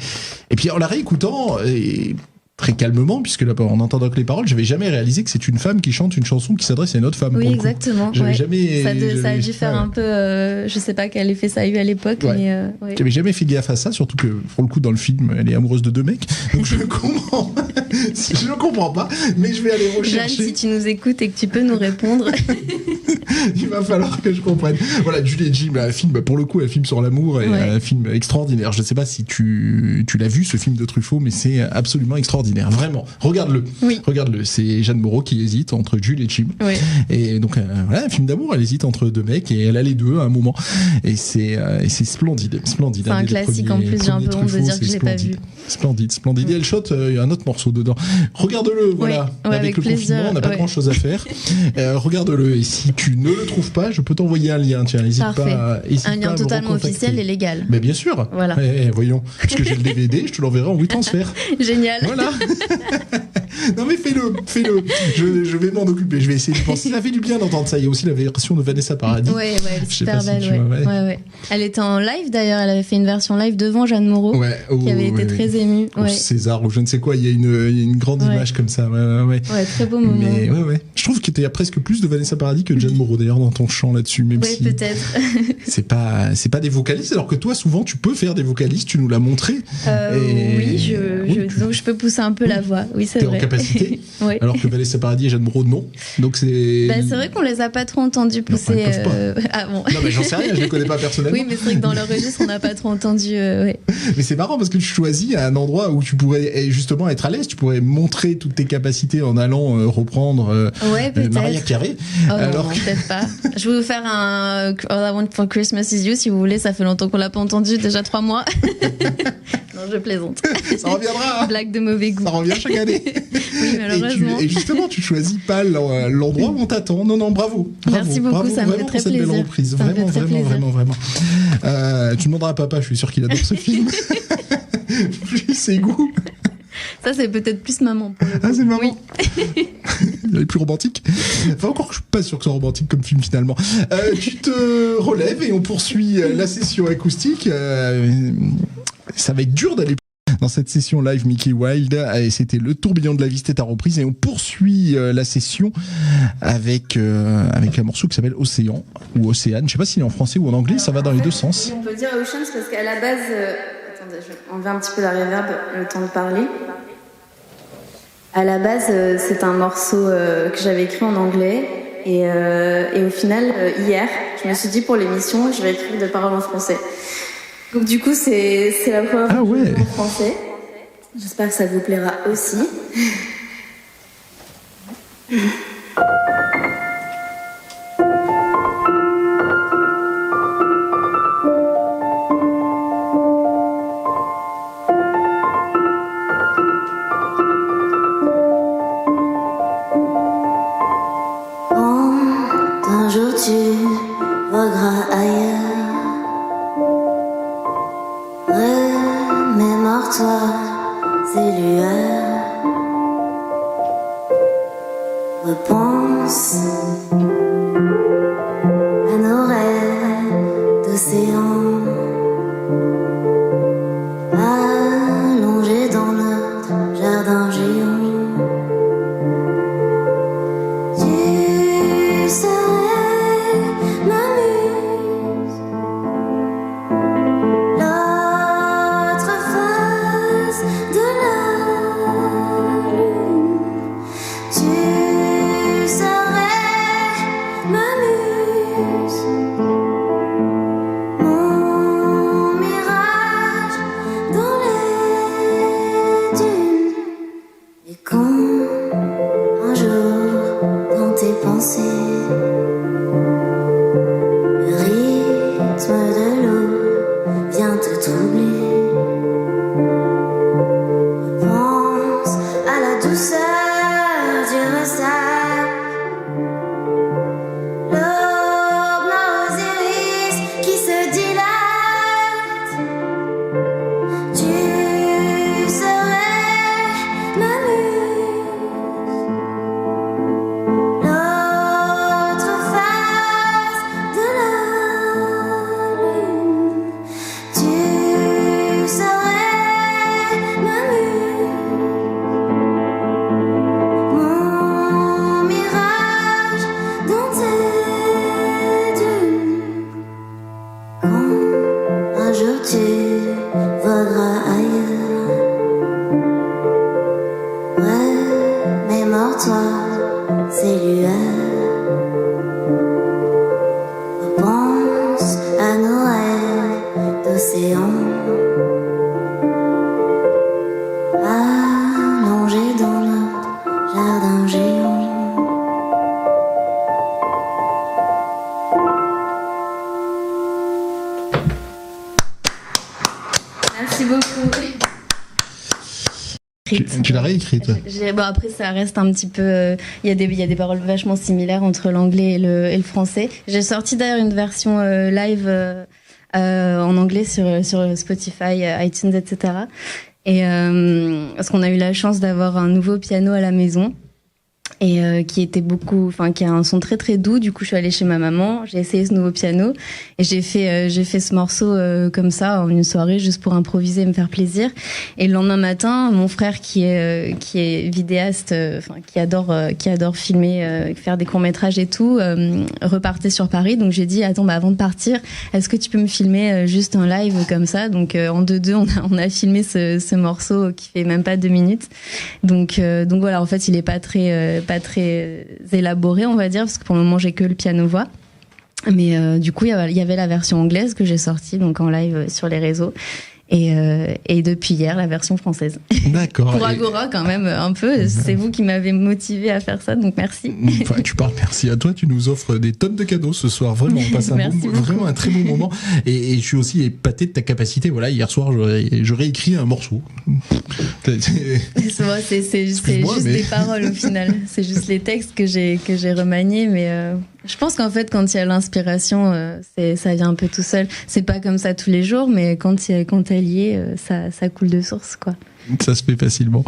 Et puis en la réécoutant, et très calmement, puisque là, en entendant que les paroles, j'avais jamais réalisé que c'est une femme qui chante une chanson qui s'adresse à une autre femme. Oui, pour le coup. exactement. J'avais ouais. jamais. Ça a dû faire ouais. un peu. Je sais pas quel effet ça a eu à l'époque, Ouais. mais. Ouais. J'avais jamais fait gaffe à ça, surtout que pour le coup dans le film elle est amoureuse de deux mecs, donc je comprends, je comprends pas, mais je vais aller Jeanne, rechercher. si tu nous écoutes et que tu peux nous répondre. Il va falloir que je comprenne. Voilà, Julie et Jim, un film pour le coup, un film sur l'amour et Ouais. un film extraordinaire. Je sais pas si tu l'as vu ce film de Truffaut, mais c'est absolument extraordinaire, vraiment. Regarde-le, Oui. regarde-le. C'est Jeanne Moreau qui hésite entre Jules et Jim. Oui. Et donc voilà, un film d'amour, elle hésite entre deux mecs et elle a les deux à un moment. Et c'est splendide, splendide. C'est un des classique premiers- en plus, j'ai un premiers peu honte de Truffaut, dire que c'est je l'ai pas splendide. vu. Splendide, splendide. Et elle shot, il y a un autre morceau dedans. Regarde-le, voilà. ouais, avec le plaisir, confinement, on n'a pas ouais. grand chose à faire. Regarde-le. Et si tu ne le trouves pas, je peux t'envoyer un lien. Tiens, n'hésite Parfait. pas. Hésite Un pas à lien me totalement recontacter. officiel et légal. Mais bien sûr. Voilà. Voyons. Puisque j'ai le DVD, je te l'enverrai en WeTransfer. Génial. Voilà. Non mais fais-le. Je vais m'en occuper. Je vais essayer de penser. Ça fait du bien d'entendre ça. Il y a aussi la version de Vanessa Paradis. Ouais, elle est Je sais pas super si belle. tu vois, Ouais. Ouais. Elle était en live d'ailleurs, elle avait fait une version live devant Jeanne Moreau, Ouais. qui avait été très émue. Au Ouais. César ou je ne sais quoi, il y a une grande Ouais. image comme ça. Ouais. Ouais, très beau moment. Mais ouais. Je trouve qu'il y a presque plus de Vanessa Paradis que de Jeanne Moreau d'ailleurs dans ton chant là-dessus, même Ouais, si peut-être. c'est pas des vocalistes, alors que toi souvent tu peux faire des vocalistes, tu nous l'as montré. Et- Oui, Oui, donc je peux pousser un peu la voix. Oui, c'est T'es en vrai. capacité, Ouais. alors que Vanessa Paradis et Jeanne Moreau non. Donc c'est. Bah, c'est vrai qu'on les a pas trop entendus pousser. ils peuvent pas. Ah bon. Non mais j'en sais rien, je les connais pas personnellement. Oui, mais c'est vrai que dans leur registre, on n'a pas trop entendu. Ouais. Mais c'est marrant parce que tu choisis un endroit où tu pourrais justement être à l'aise, tu pourrais montrer toutes tes capacités en allant reprendre Ouais, peut-être. Mariah Carey. Oh Alors non, que- peut-être pas. Je vais vous faire un All I Want for Christmas is You si vous voulez. Ça fait longtemps qu'on l'a pas entendu, déjà 3 mois. Non, je plaisante. Ça reviendra. Hein. Blague de mauvais goût. Ça revient chaque année. Oui, malheureusement. Et justement, tu choisis pas l'endroit où on t'attend. Non, bravo. Merci beaucoup, bravo, ça me fait vraiment très pour cette belle plaisir. reprise. Ça me fait très plaisir. Vraiment. Tu demanderas à papa, je suis sûr qu'il adore ce film. Plus ses goûts. Ça, c'est peut-être plus maman pour le coup. Ah, c'est maman. Oui. Elle est plus romantique. Enfin, encore que je suis pas sûr que ce soit romantique comme film finalement. Tu te relèves et on poursuit la session acoustique. Ça va être dur d'aller dans cette session live Mickey Wild, et c'était le tourbillon de la vie, c'était ta reprise, et on poursuit la session avec un morceau qui s'appelle Océan ou Océane, je sais pas s'il est en français ou en anglais, ça va dans les deux sens. On peut dire Oceans parce qu'à la base, attendez, je vais enlever un petit peu la reverb, le temps de parler. À la base, c'est un morceau que j'avais écrit en anglais, et au final, hier, je me suis dit pour l'émission, je vais écrire des paroles en français. Donc du coup, c'est la première fois Ah que je ouais. le fais en français. J'espère que ça vous plaira aussi. Quand un jour tu vogueras ailleurs, remémore-toi ces lueurs, repense à nos rêves d'océan, allongés dans notre jardin géant. Tu serais ma muse, l'autre face de la lune. Tu serais ma muse, mon mirage dans les dunes. Et quand un jour dans tes pensées, le rythme de l'eau vient te troubler, repense à la douceur du ressac, l'aube aux iris qui se dilatent. Tu serais ma muse, l'autre beaucoup. Tu l'as réécrite? Bon, après, ça reste un petit peu. Il y a des paroles vachement similaires entre l'anglais et le français. J'ai sorti d'ailleurs une version live en anglais sur Spotify, iTunes, etc. Et parce qu'on a eu la chance d'avoir un nouveau piano à la maison. Et qui a un son très très doux. Du coup, je suis allée chez ma maman, j'ai essayé ce nouveau piano et j'ai fait ce morceau comme ça en une soirée juste pour improviser et me faire plaisir. Et le lendemain matin, mon frère qui est vidéaste, qui adore filmer, faire des courts-métrages et tout, repartait sur Paris. Donc j'ai dit attends, avant de partir, est-ce que tu peux me filmer juste un live comme ça? Donc en 2-2, on a filmé ce morceau qui fait même pas 2 minutes. Donc voilà, en fait, il est pas très élaboré, on va dire, parce que pour le moment j'ai que le piano-voix. Mais du coup, il y avait la version anglaise que j'ai sortie donc en live sur les réseaux. Et depuis hier, la version française. D'accord. Pour Agora, quand même, un peu. C'est vous qui m'avez motivé à faire ça, donc merci. Enfin, tu parles merci à toi. Tu nous offres des tonnes de cadeaux ce soir. Vraiment, on passe vraiment un très bon moment. Et je suis aussi épaté de ta capacité. Voilà, hier soir, je réécris un morceau. C'est juste des paroles au final. C'est juste les textes que j'ai remaniés, mais je pense qu'en fait, quand il y a l'inspiration, ça vient un peu tout seul. C'est pas comme ça tous les jours, mais quand elle y est, ça coule de source, quoi. Ça se fait facilement.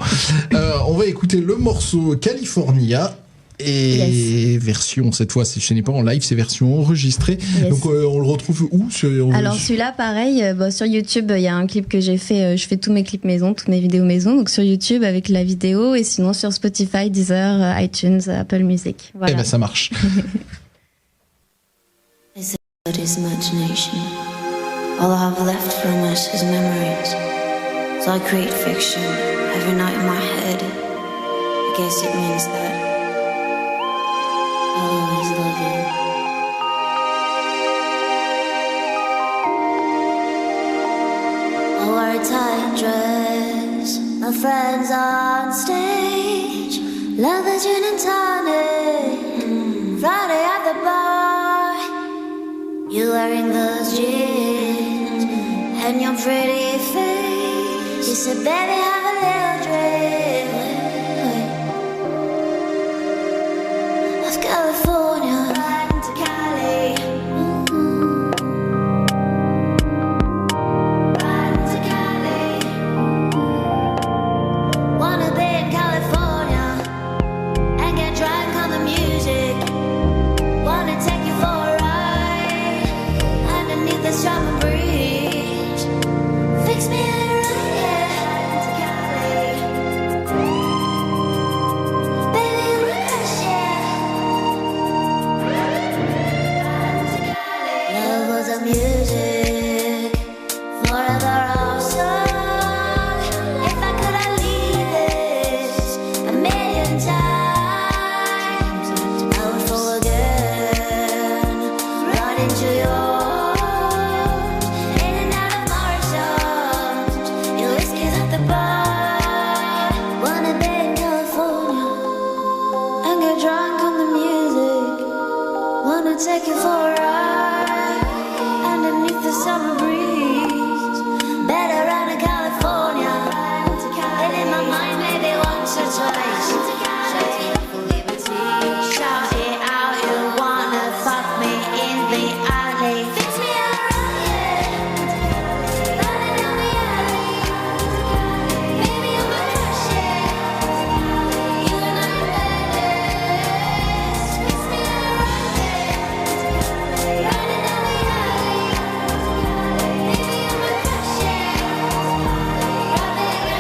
On va écouter le morceau California. Et version, cette fois, ce n'est pas en live, c'est version enregistrée. Yes. Donc on le retrouve où Alors celui-là, pareil, sur YouTube, il y a un clip que j'ai fait. Je fais tous mes clips maison, toutes mes vidéos maison. Donc sur YouTube avec la vidéo, et sinon sur Spotify, Deezer, iTunes, Apple Music. Voilà. Eh ben ça marche. His imagination. All I have left from us is memories. So I create fiction every night in my head. I guess it means that I'll always love you. I wore a tight dress, my friends on stage, leather, gin and tonic, Friday at the bar. You wearing those jeans and your pretty face. You said, baby, have a little drink of California. Riding to Cali. Riding to Cali. Wanna be in California and get drunk on the music. Wanna take you for a ride underneath the summer breeze. Fix me a ride to Cali. Baby, I'm a crush, yeah. Love was a music, forever awesome. If I could, I'd leave this a million times. I would fall again, right into yours, in and out of Morrison's. Your whiskey's at the bar. Wanna be in California and get drunk on the music. Wanna take you for a ride underneath the summer breeze. Better run to California. And in my mind, maybe once or twice. Shout it out for liberty. Shout it out, you wanna fuck me in the alley. Fix me a riot. Running down the alley. Baby, I'm a crush, yeah. You and I in Vegas. Fix me a riot. Running down the alley. Baby, I'm a crush, yeah. Running behind it.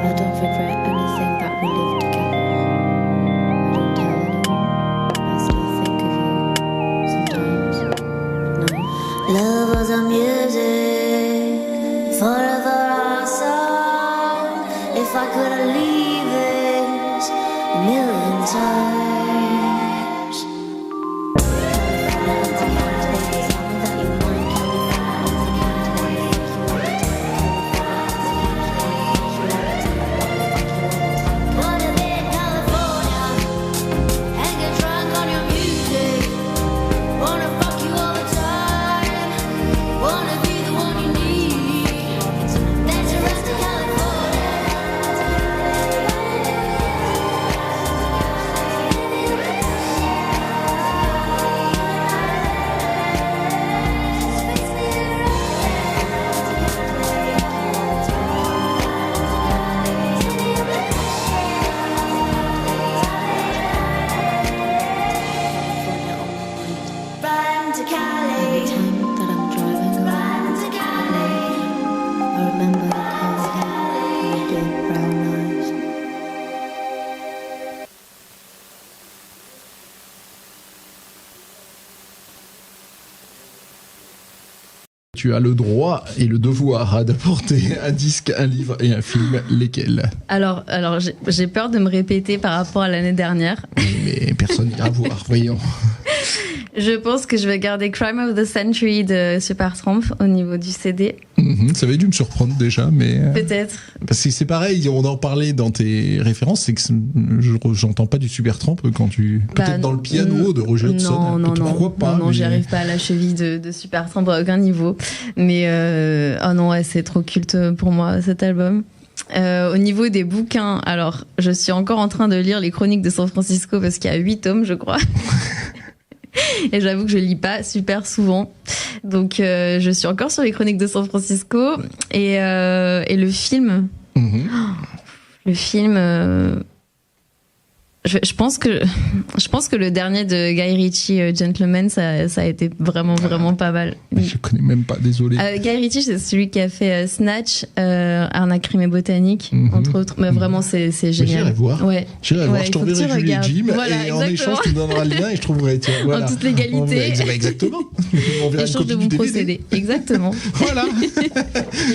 I don't regret anything that we lived together. I don't tell anyone. I still think of you sometimes at night. Love was a music, forever awesome. If I could, I'd leave this a million times. Wanna be in California and get drunk on your music. Wanna fuck you all the time Tu as le droit et le devoir d'apporter un disque, un livre et un film. Lesquels ? Alors j'ai peur de me répéter par rapport à l'année dernière. Mais personne n'ira voir, voyons. Je pense que je vais garder Crime of the Century de Supertramp au niveau du CD. Ça avait dû me surprendre déjà, mais... Peut-être. Parce que c'est pareil, on en parlait dans tes références, c'est que j'entends pas du Supertramp quand tu... Peut-être dans le piano de Roger Hodgson. Pourquoi pas ? Non, j'y arrive pas à la cheville de Supertramp à aucun niveau. Mais oh non, ouais, c'est trop culte pour moi cet album. Au niveau des bouquins, alors je suis encore en train de lire les Chroniques de San Francisco parce qu'il y a 8 tomes, je crois. Et j'avoue que je lis pas super souvent. Donc je suis encore sur les Chroniques de San Francisco. Et le film... Le film... Je pense que le dernier de Guy Ritchie, Gentleman, ça a été vraiment pas mal. Je connais même pas, désolé. Guy Ritchie, c'est celui qui a fait Snatch, Arnaque, Crime et Botanique, entre autres. Mais vraiment, c'est génial. J'irai voir. Ouais. J'irai voir. Je t'enverrai Julie et Jim. Voilà, et en échange, tu me donneras le lien et je trouverai. Tiens, voilà. En toute légalité. Exactement. On verra échange de mon procédé. Exactement. Voilà.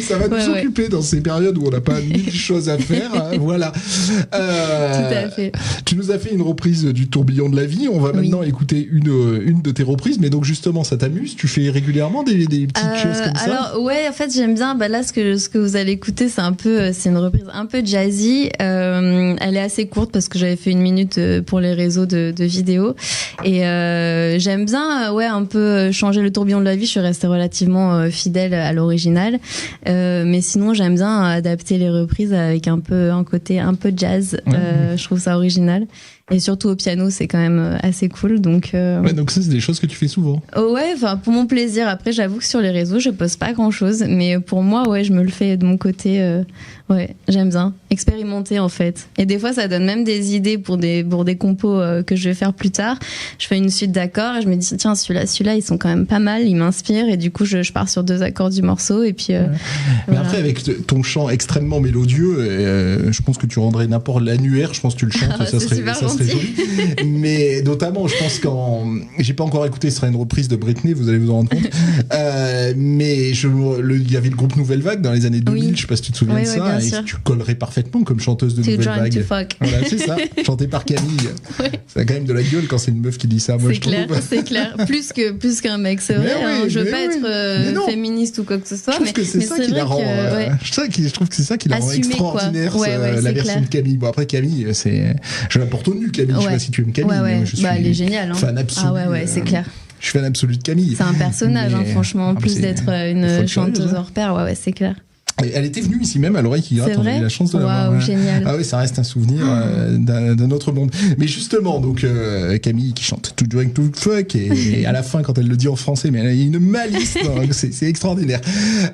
Ça va nous occuper dans ces périodes où on n'a pas 1000 choses à faire. Voilà. Tout à fait. Tu nous as fait une reprise du Tourbillon de la vie. On va maintenant écouter une de tes reprises. Mais donc justement, ça t'amuse ? Tu fais régulièrement des petites choses comme ça ? Alors ouais, en fait, j'aime bien. Là, ce que vous allez écouter, c'est une reprise un peu jazzy. Elle est assez courte parce que j'avais fait 1 minute pour les réseaux de vidéos. Et j'aime bien, un peu changer le Tourbillon de la vie. Je suis restée relativement fidèle à l'original. Mais sinon, j'aime bien adapter les reprises avec un côté un peu jazz. Je trouve ça original. Et surtout au piano, c'est quand même assez cool. Donc ça, c'est des choses que tu fais souvent. Ouais, pour mon plaisir. Après, j'avoue que sur les réseaux, je poste pas grand-chose. Mais pour moi, je me le fais de mon côté. J'aime bien expérimenter, en fait. Et des fois, ça donne même des idées pour des compos que je vais faire plus tard. Je fais une suite d'accords et je me dis, tiens, celui-là, ils sont quand même pas mal, ils m'inspirent. Et du coup, je pars sur 2 accords du morceau. Et puis, Mais après, avec ton chant extrêmement mélodieux, je pense que tu rendrais n'importe l'annuaire. Je pense que tu le chantes, ça serait joli. Mais notamment, je pense j'ai pas encore écouté, ce sera une reprise de Britney, vous allez vous en rendre compte. Mais il y avait le groupe Nouvelle Vague dans les années 2000, je sais pas si tu te souviens de ça, et tu collerais parfaitement comme chanteuse de Nouvelle Vague. Voilà, c'est ça, chanté par Camille. Ça a quand même de la gueule quand c'est une meuf qui dit ça, moi je trouve. C'est clair, plus qu'un mec, c'est vrai. Je veux pas être féministe ou quoi que ce soit, mais c'est ça qui la rend. Je trouve que c'est ça qui la rend extraordinaire, la version de Camille. Bon, après Camille, je la porte au nu, Camille. Je sais pas si tu aimes Camille. Elle est géniale. Fan absolu. C'est clair. Je suis fan absolu de Camille. C'est un personnage, franchement, en plus d'être une chanteuse hors pair. C'est clair. Elle était venue ici même à l'oreille qui gratte. On a eu la chance de la voir. Génial. Ah oui, ça reste un souvenir d'un autre monde. Mais justement, donc Camille qui chante To Drink to Fuck et à la fin quand elle le dit en français, mais elle a une malice, c'est extraordinaire.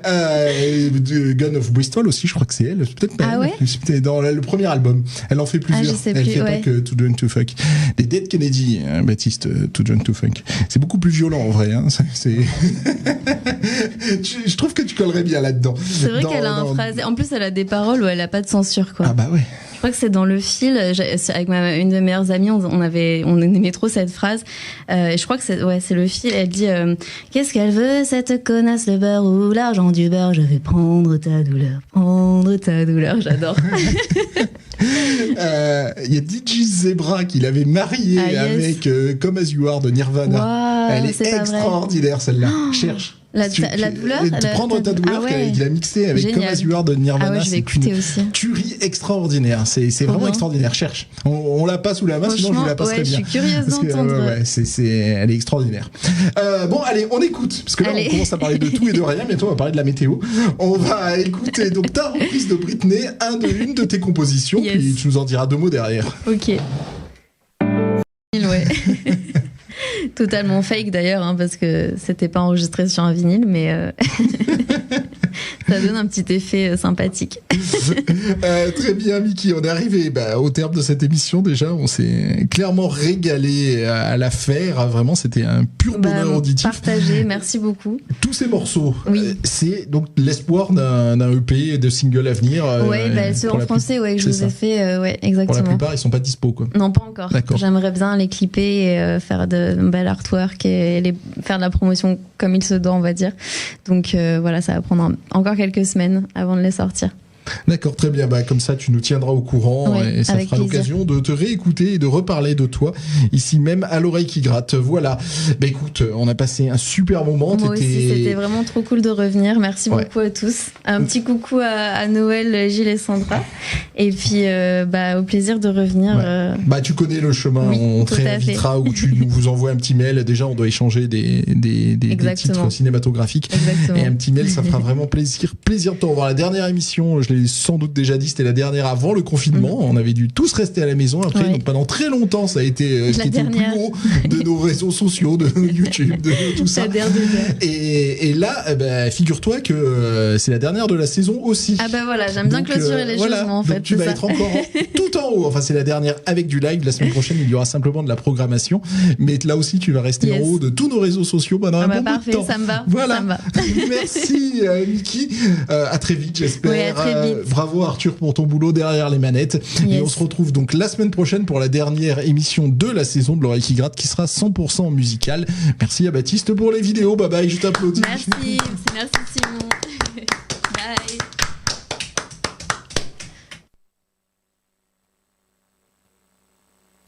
Gun of Bristol aussi, je crois que c'est elle. Peut-être pas. C'était dans le premier album. Elle en fait plusieurs. Elle fait pas que To Drink to Fuck. Des Dead Kennedy, Baptiste, To Drink to Fuck. C'est beaucoup plus violent en vrai. Je trouve que tu collerais bien là-dedans. C'est vrai qu'elle a un phrasé. En plus, elle a des paroles où elle a pas de censure, quoi. Ah bah ouais. Je crois que c'est dans le fil. Avec une de mes meilleures amies, on aimait trop cette phrase. Et je crois que c'est le fil. Elle dit qu'est-ce qu'elle veut cette connasse, le beurre ou l'argent du beurre? Je vais prendre ta douleur. J'adore. Il y a DJ Zebra qui l'avait marié avec Come As You Are de Nirvana. Elle est extraordinaire celle-là. Cherche. La douleur, prendre ta douleur qu'il a mixé avec Come As You Are de Nirvana. Je vais écouter aussi. Tuerie extraordinaire. C'est vraiment extraordinaire. Cherche. On l'a pas sous la main, sinon je vous la passerai bien. Je suis curieuse d'entendre. Elle est extraordinaire. Bon, allez, on écoute. Parce que là, on commence à parler de tout et de rien. Bientôt, on va parler de la météo. On va écouter donc ta reprise de Britney, une de tes compositions. Yes. Puis tu nous en diras 2 mots derrière. Ok. Ouais. Totalement fake d'ailleurs, parce que c'était pas enregistré sur un vinyle, mais Ça donne un petit effet sympathique. Très bien, Miki. On est arrivé au terme de cette émission déjà. On s'est clairement régalé à la faire. Vraiment, c'était un pur bonheur auditif. Partagé, merci beaucoup. Tous ces morceaux, oui. C'est donc l'espoir d'un EP, de single à venir. Ceux en français, que je vous ai fait, exactement. Pour la plupart, ils sont pas dispo, quoi. Non, pas encore. D'accord. J'aimerais bien les clipper et faire de bel artwork et faire de la promotion comme il se doit, on va dire. Donc voilà, ça va prendre encore quelques semaines avant de les sortir. D'accord, très bien. Comme ça, tu nous tiendras au courant et ça fera l'occasion de te réécouter et de reparler de toi ici même à l'oreille qui gratte. Voilà. Écoute, on a passé un super moment. Moi aussi, c'était vraiment trop cool de revenir. Merci beaucoup à tous. Un petit coucou à Noël, Gilles et Sandra. Et puis, au plaisir de revenir. Tu connais le chemin. Oui, on te réinvitera ou tu nous envoies un petit mail. Déjà, on doit échanger des titres cinématographiques. Exactement. Et un petit mail, ça fera vraiment plaisir de te revoir. La dernière émission, je l'ai sans doute déjà dit, c'était la dernière avant le confinement. On avait dû tous rester à la maison après. Donc pendant très longtemps, ça a été ce qui était le plus haut de nos réseaux sociaux, de YouTube, de tout ça. Et là, figure-toi que c'est la dernière de la saison aussi. Ah voilà, j'aime bien clôturer les choses, en fait. Donc tu vas être encore tout en haut. Enfin, c'est la dernière avec du live. La semaine prochaine, il y aura simplement de la programmation. Mais là aussi, tu vas rester en haut de tous nos réseaux sociaux pendant un bon bout de temps. Ça me va. Voilà. Ça me va. Merci, Miki. À très vite, j'espère. Oui, à très vite. Bravo Arthur pour ton boulot derrière les manettes. Et on se retrouve donc la semaine prochaine pour la dernière émission de la saison de l'oreille qui gratte qui sera 100% musicale. Merci à Baptiste pour les vidéos. Bye bye, je t'applaudis. Merci Simon. Bye.